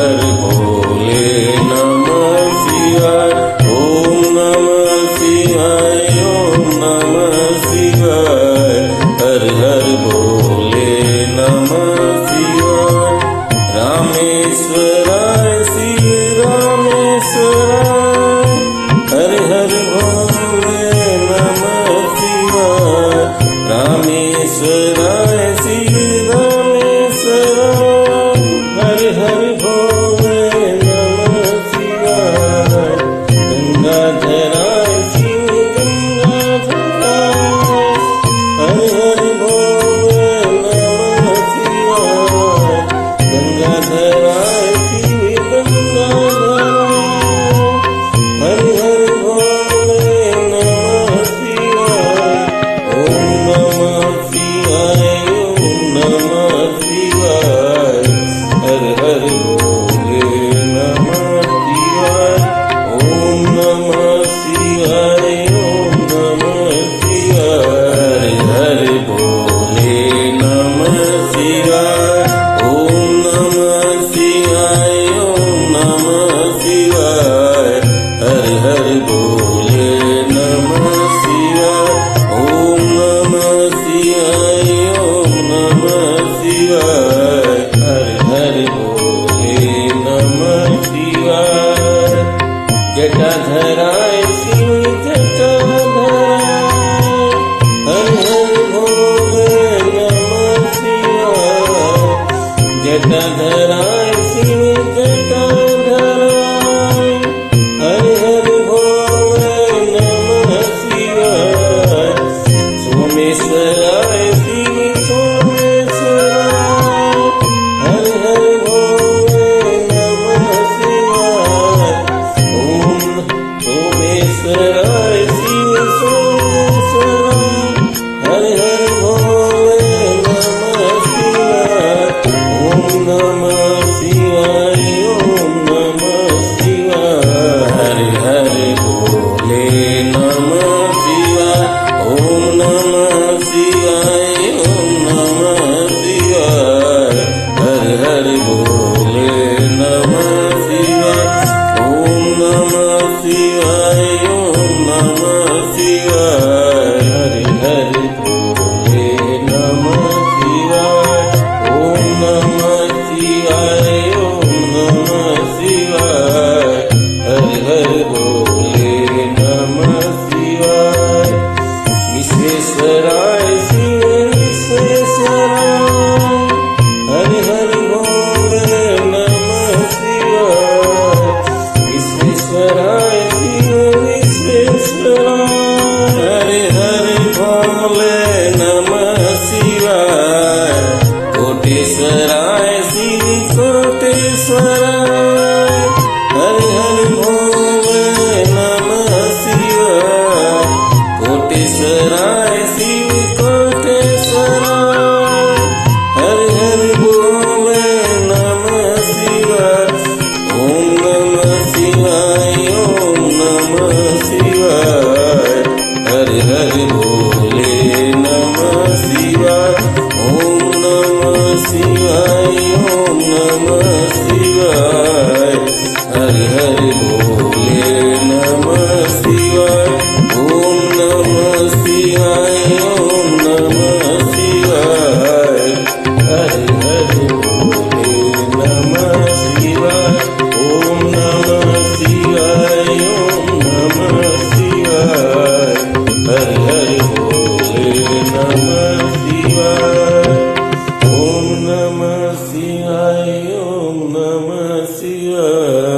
हर भोले नमः शिवाय। ओम नमः शिवाय, ओम नमः शिवाय। हर हर भोले नमः शिवाय। रामेश्वराय शिव रामेश्वराय। हर हर भोले नमः शिवाय। रामेश्वराय शिव रामेश्वराय। हर हर भोले नमः शिवाय। गंगाधराय शिव गंगाधराय। हर हर भोले नमः शिवाय। गंगाधराय शिव गंगाधराय। हर हर भोले नमः शिवाय। ओम नमः शिवाय, ओम नमः शिवाय। हर हर भोले नमः शिवाय। ओम नमः शिवाय, ओम नमः शिवाय। हर हर भोले नमः शिवाय। ओम नमः शिवाय, ओम नमः शिवाय। हर हर भोले नमः शिवाय। ओम नमः शिवाय, ओम नमः शिवाय। हर हर भोले नमः शिवाय। जटाधराय शिव जटाधराय। हर हर भोले नमः शिवाय। जटाधराय शिव जटाधराय। हर हर भोले नमः शिवाय। सोमेश्वराय शिव सोमेश्वराय। हर हर भोले नमः शिवाय। ओम सोमेश्वराय शिव सोमेश्वराय। हर हर भोले नमः शिवाय। ओम नमः शिवाय, ओम नमः शिवाय। हर हर भोले नमः शिवाय। ओम नमः शिवाय, ओम नमः शिवाय। हर हर भोले नमः शिवाय। ओम नमः शिवाय, ओम नमः शिवाय। हर हर भोले नमः शिवाय। ओम नमः शिवाय, ओम नमः शिवाय। हर हर भोले नमः शिवाय। विश्वेश्वराय शिव विश्वेश्वराय। हर हर भोले नमः शिवाय। विश्वेश्वराय शिव विश्वेश्वराय। हर हर भोले नमः शिवाय। कोटेश्वराय शिव कोटेश्वराय। हर हर भोले नमः शिवाय। कोटेश्वराय शिव कोटेश्वराय। हर हर भोले नमः शिवाय। ओम नमः शिवाय, ओम नमः शिवाय। हर हर भोले नमः शिवाय। ओम नमः शिवाय, ओम नमः शिवाय। हर हर भोले नमः शिवाय। ओम नमः शिवाय, ओम नमः शिवाय। हर हर भोले नमः शिवाय। ओम नमः शिवाय, ओम नमः शिवाय। हर हर भोले नमः शिवाय। ओम नमः शिवाय, ओम नमः शिवाय।